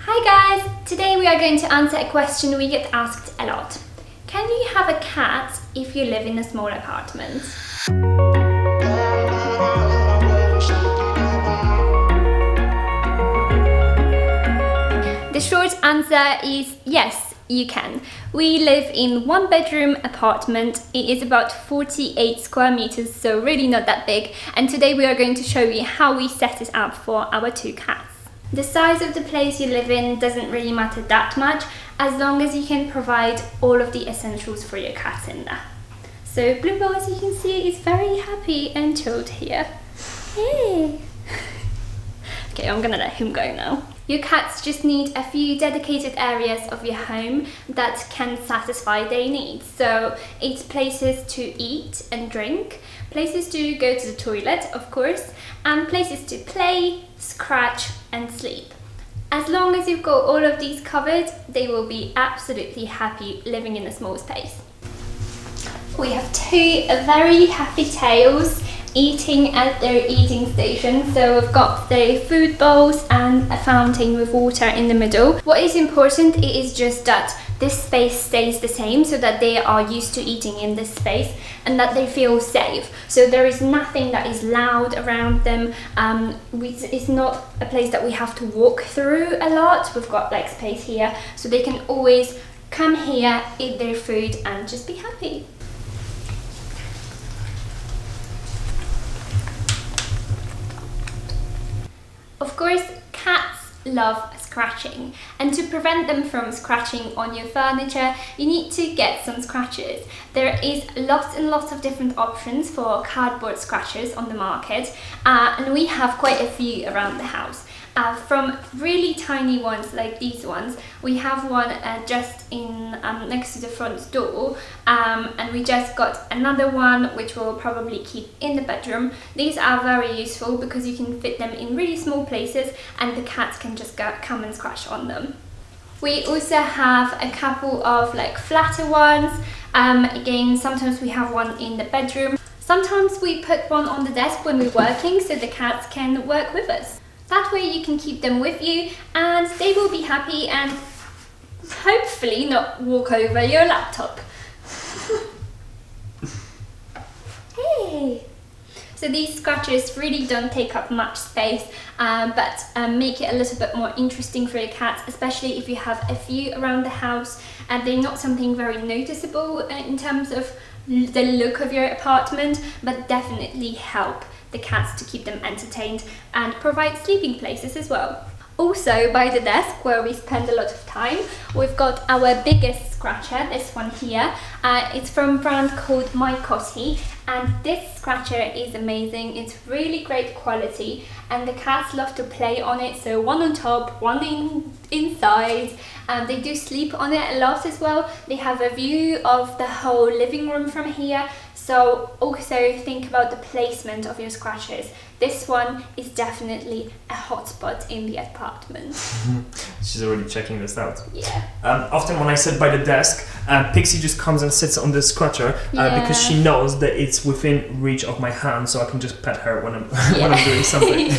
Hi guys! Today we are going to answer a question we get asked a lot. Can you have a cat if you live in a small apartment? The short answer is yes, you can. We live in one bedroom apartment. It is about 48 square meters, so really not that big. And today we are going to show you how we set it up for our two cats. The size of the place you live in doesn't really matter that much, as long as you can provide all of the essentials for your cat in there. So Bluebell, as you can see, is very happy and chilled here. Hey! Okay, I'm gonna let him go now. Your cats just need a few dedicated areas of your home that can satisfy their needs. So it's places to eat and drink, places to go to the toilet, of course, and places to play, scratch and sleep. As long as you've got all of these covered, they will be absolutely happy living in a small space. We have two very happy tails eating at their eating station. So we've got the food bowls and a fountain with water in the middle. What is important is just that this space stays the same, so that they are used to eating in this space and that they feel safe. So there is nothing that is loud around them. It's not a place that we have to walk through a lot. We've got like space here, so they can always come here, eat their food and just be happy. Of course, cats love scratching, and to prevent them from scratching on your furniture, you need to get some scratchers. There is lots and lots of different options for cardboard scratchers on the market, and we have quite a few around the house. From really tiny ones like these ones, we have one just in next to the front door, and we just got another one which we'll probably keep in the bedroom. These are very useful because you can fit them in really small places and the cats can just come and scratch on them. We also have a couple of like flatter ones. Again, sometimes we have one in the bedroom. Sometimes we put one on the desk when we're working so the cats can work with us. That way you can keep them with you and they will be happy and hopefully not walk over your laptop. Hey! So these scratchers really don't take up much space, but make it a little bit more interesting for your cats, especially if you have a few around the house and they're not something very noticeable in terms of the look of your apartment, but definitely help the cats to keep them entertained and provide sleeping places as well. Also, by the desk where we spend a lot of time, we've got our biggest scratcher, this one here. It's from a brand called 𝚘𝚘𝚊𝚕𝚕, and this scratcher is amazing. It's really great quality and the cats love to play on it. So one on top, one inside. They do sleep on it a lot as well. They have a view of the whole living room from here. So also think about the placement of your scratchers. This one is definitely a hotspot in the apartment. She's already checking this out. Yeah. Often when I sit by the desk, Pixie just comes and sits on the scratcher because she knows that it's within reach of my hand, so I can just pet her when I'm when I'm doing something.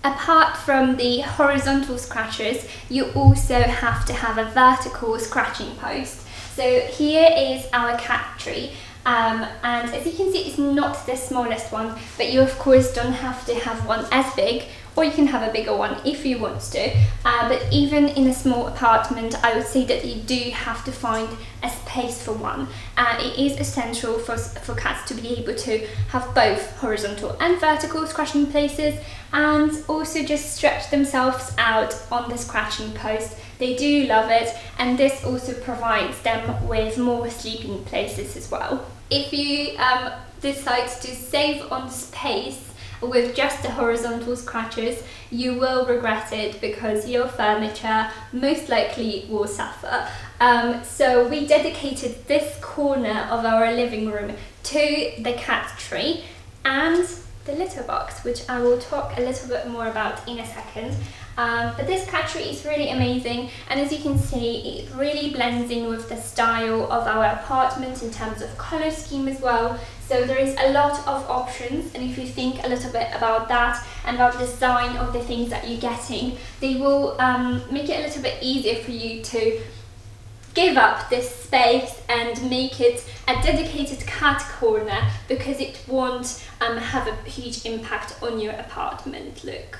Apart from the horizontal scratchers, you also have to have a vertical scratching post. So here is our cat tree. And as you can see, it's not the smallest one, but you of course don't have to have one as big, or you can have a bigger one if you want to. But even in a small apartment, I would say that you do have to find a space for one. It is essential for cats to be able to have both horizontal and vertical scratching places, and also just stretch themselves out on the scratching post. They do love it, and this also provides them with more sleeping places as well. If you decide to save on space with just the horizontal scratchers, you will regret it because your furniture most likely will suffer. So we dedicated this corner of our living room to the cat tree and the litter box, which I will talk a little bit more about in a second. But this cat tree is really amazing, and as you can see, it really blends in with the style of our apartment in terms of colour scheme as well. So there is a lot of options, and if you think a little bit about that and about the design of the things that you're getting, they will make it a little bit easier for you to give up this space and make it a dedicated cat corner, because it won't have a huge impact on your apartment look.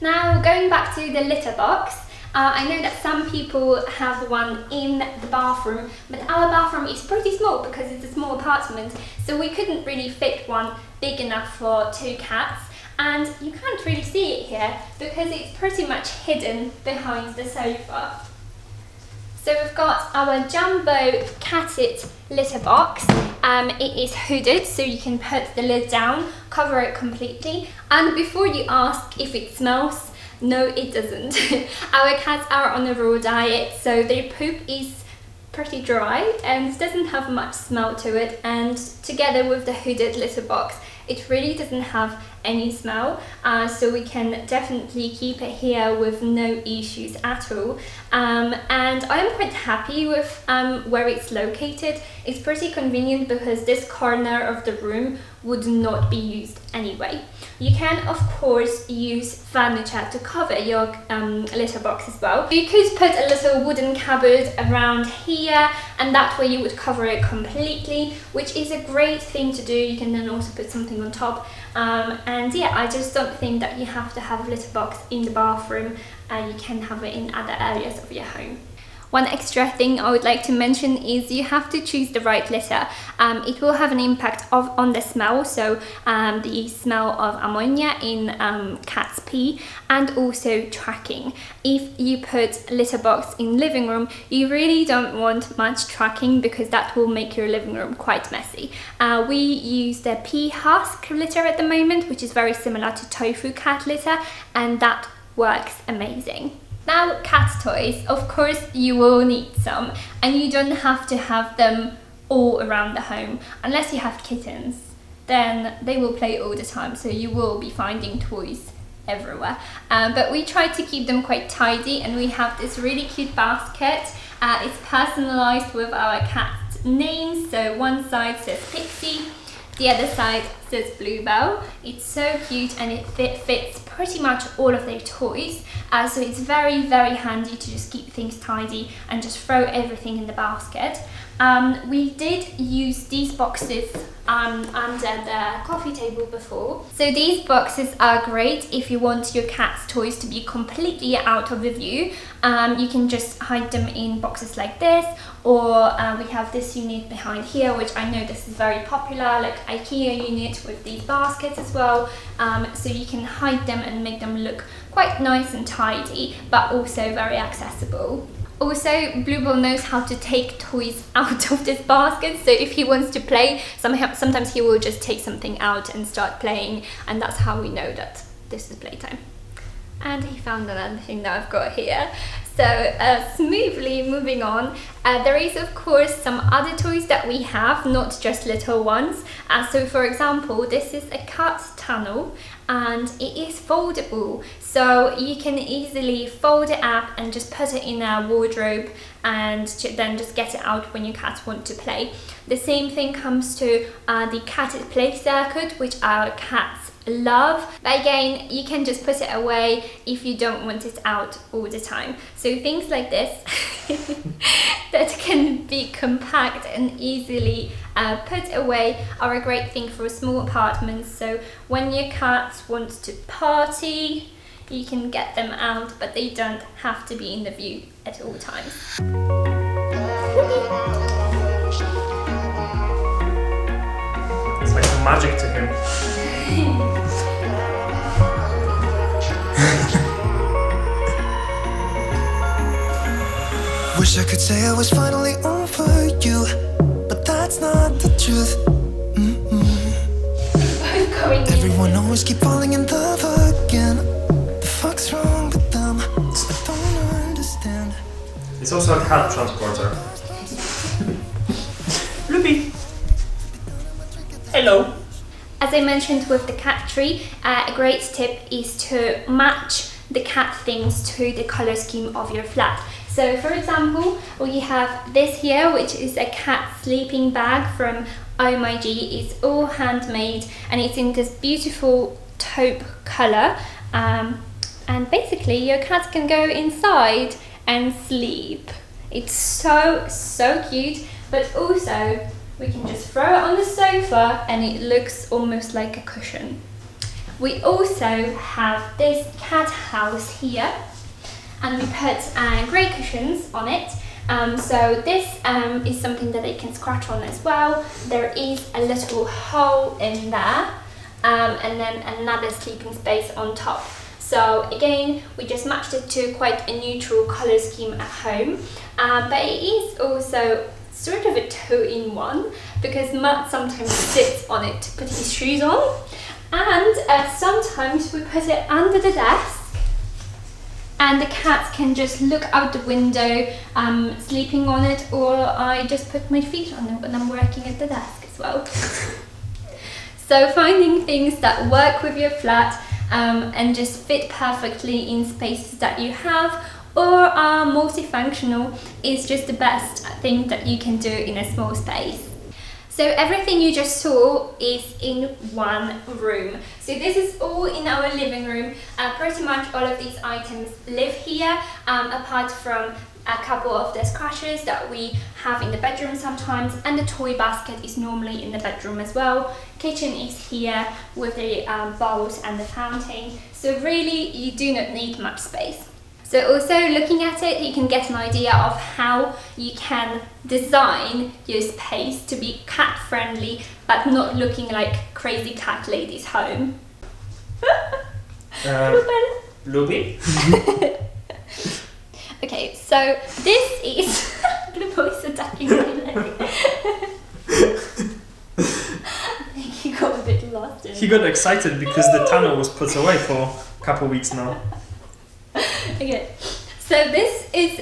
Now, going back to the litter box, I know that some people have one in the bathroom, but our bathroom is pretty small because it's a small apartment, so we couldn't really fit one big enough for 2 cats, and you can't really see it here because it's pretty much hidden behind the sofa. So we've got our jumbo catted litter box. It is hooded, so you can put the lid down, cover it completely, and before you ask if it smells, no, it doesn't. Our cats are on a raw diet, so their poop is pretty dry and doesn't have much smell to it, and together with the hooded litter box, it really doesn't have any smell, so we can definitely keep it here with no issues at all. And I'm quite happy with where it's located. It's pretty convenient because this corner of the room would not be used anyway. You can of course use furniture to cover your litter box as well. You could put a little wooden cupboard around here, and that way you would cover it completely, which is a great thing to do. You can then also put something on top. And yeah, I just don't think that you have to have a litter box in the bathroom. You can have it in other areas of your home. One extra thing I would like to mention is you have to choose the right litter. It will have an impact on the smell, so the smell of ammonia in cat's pee, and also tracking. If you put litter box in living room, you really don't want much tracking because that will make your living room quite messy. We use the pea husk litter at the moment, which is very similar to tofu cat litter, and that works amazing. Now, cat toys, of course you will need some, and you don't have to have them all around the home. Unless you have kittens, then they will play all the time, so you will be finding toys everywhere. But we try to keep them quite tidy, and we have this really cute basket. It's personalized with our cat's names, so one side says Pixie, the other side says Bluebell. It's so cute, and it fits pretty much all of their toys, so it's very handy to just keep things tidy and just throw everything in the basket. We did use these boxes under the coffee table before. So these boxes are great if you want your cat's toys to be completely out of the view. You can just hide them in boxes like this, or we have this unit behind here, which I know this is very popular, like IKEA unit with these baskets as well. So you can hide them and make them look quite nice and tidy, but also very accessible. Also, Bluebell knows how to take toys out of this basket, so if he wants to play, sometimes he will just take something out and start playing, and that's how we know that this is playtime. And he found another thing that I've got here. So smoothly moving on, there is of course some other toys that we have, not just little ones. So for example, this is a cat tunnel, and it is foldable, so you can easily fold it up and just put it in a wardrobe and then just get it out when your cats want to play. The same thing comes to the catted play circuit, which our cats love, but again, you can just put it away if you don't want it out all the time. So things like this that can be compact and easily put away are a great thing for small apartments. So when your cats want to party, you can get them out, but they don't have to be in the view at all times. It's like magic to him. Wish I could say I was finally over you, but that's not the truth. Everyone always keep falling in love again. The fuck's wrong with them? I don't understand. It's also a cat transporter. Loopy. Hello. As I mentioned with the cat tree, a great tip is to match the cat themes to the color scheme of your flat. So for example, we have this here, which is a cat sleeping bag from 𝚘𝚊𝚕𝚕. It's all handmade and it's in this beautiful taupe color. And basically your cat can go inside and sleep. It's so cute, but also we can just throw it on the sofa and it looks almost like a cushion. We also have this cat house here, and we put grey cushions on it. So this is something that they can scratch on as well. There is a little hole in there, and then another sleeping space on top. So again, we just matched it to quite a neutral colour scheme at home, but it is also sort of a two-in-one because Matt sometimes sits on it to put his shoes on, and sometimes we put it under the desk and the cat can just look out the window sleeping on it, or I just put my feet on it when I'm working at the desk as well. So finding things that work with your flat and just fit perfectly in spaces that you have or are multifunctional is just the best thing that you can do in a small space. So everything you just saw is in one room. So this is all in our living room. Pretty much all of these items live here, apart from a couple of the scratchers that we have in the bedroom sometimes, and the toy basket is normally in the bedroom as well. Kitchen is here with the bowls and the fountain. So really you do not need much space. So also looking at it, you can get an idea of how you can design your space to be cat friendly but not looking like crazy cat lady's home. Bluebell? Okay, so this is Bluebell is attacking my leg. I think he got a bit lost. He got excited because the tunnel was put away for a couple weeks now. Okay, so this is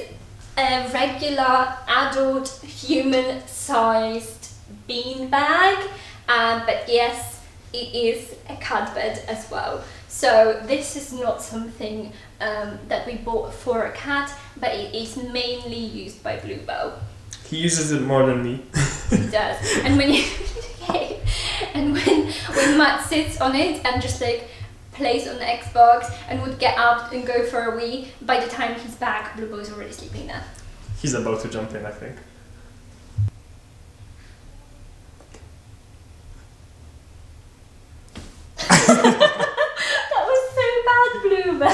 a regular adult human-sized bean bag, but yes, it is a cat bed as well. So this is not something that we bought for a cat, but it is mainly used by Bluebell. He uses it more than me. He does, and when you okay, and when Matt sits on it and just like plays on the Xbox and would get up and go for a wee, by the time he's back, Bluebell is already sleeping there. He's about to jump in, I think. That was so bad, Bluebell.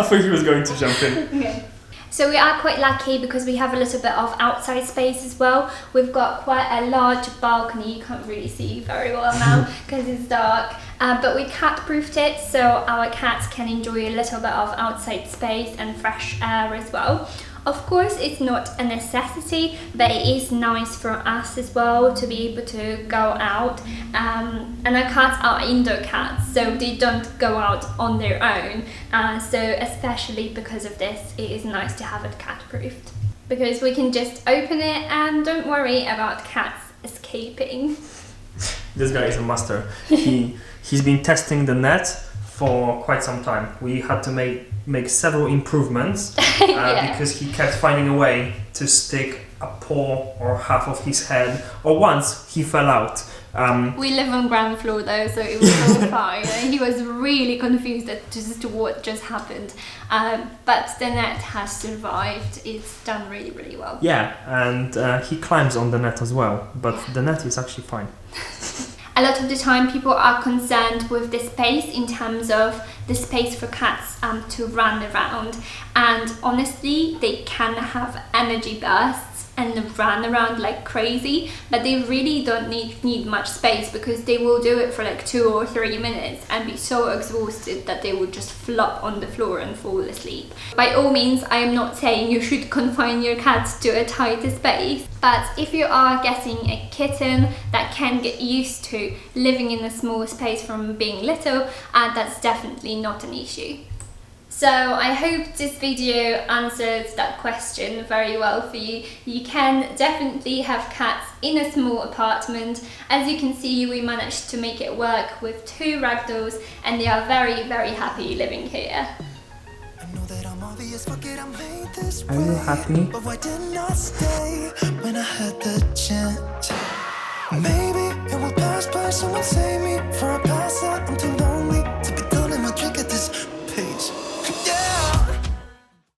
I thought he was going to jump in. Okay. So we are quite lucky because we have a little bit of outside space as well. We've got quite a large balcony. You can't really see very well now because it's dark. But we cat-proofed it so our cats can enjoy a little bit of outside space and fresh air as well. Of course, it's not a necessity, but it is nice for us as well to be able to go out. And our cats are indoor cats, so they don't go out on their own. So especially because of this, it is nice to have it cat-proofed. Because we can just open it and don't worry about cats escaping. This guy is a master. He's been testing the net for quite some time. We had to make several improvements Yeah. because he kept finding a way to stick a paw or half of his head, or once he fell out. We live on ground floor though, so it was all fine. He was really confused as to what just happened, but the net has survived. It's done really, really well. Yeah, and he climbs on the net as well, but the net is actually fine. A lot of the time people are concerned with the space in terms of the space for cats to run around, and honestly they can have energy bursts and run around like crazy, but they really don't need much space because they will do it for like 2 or 3 minutes and be so exhausted that they will just flop on the floor and fall asleep. By all means, I am not saying you should confine your cats to a tighter space, but if you are getting a kitten that can get used to living in a small space from being little, that's definitely not an issue. So I hope this video answered that question very well for you. You can definitely have cats in a small apartment. As you can see, we managed to make it work with 2 ragdolls and they are very, very happy living here. Are you happy? But why didn't I stay when I had the chance? Maybe it will pass by, someone save me for a pass out. I'm too lonely.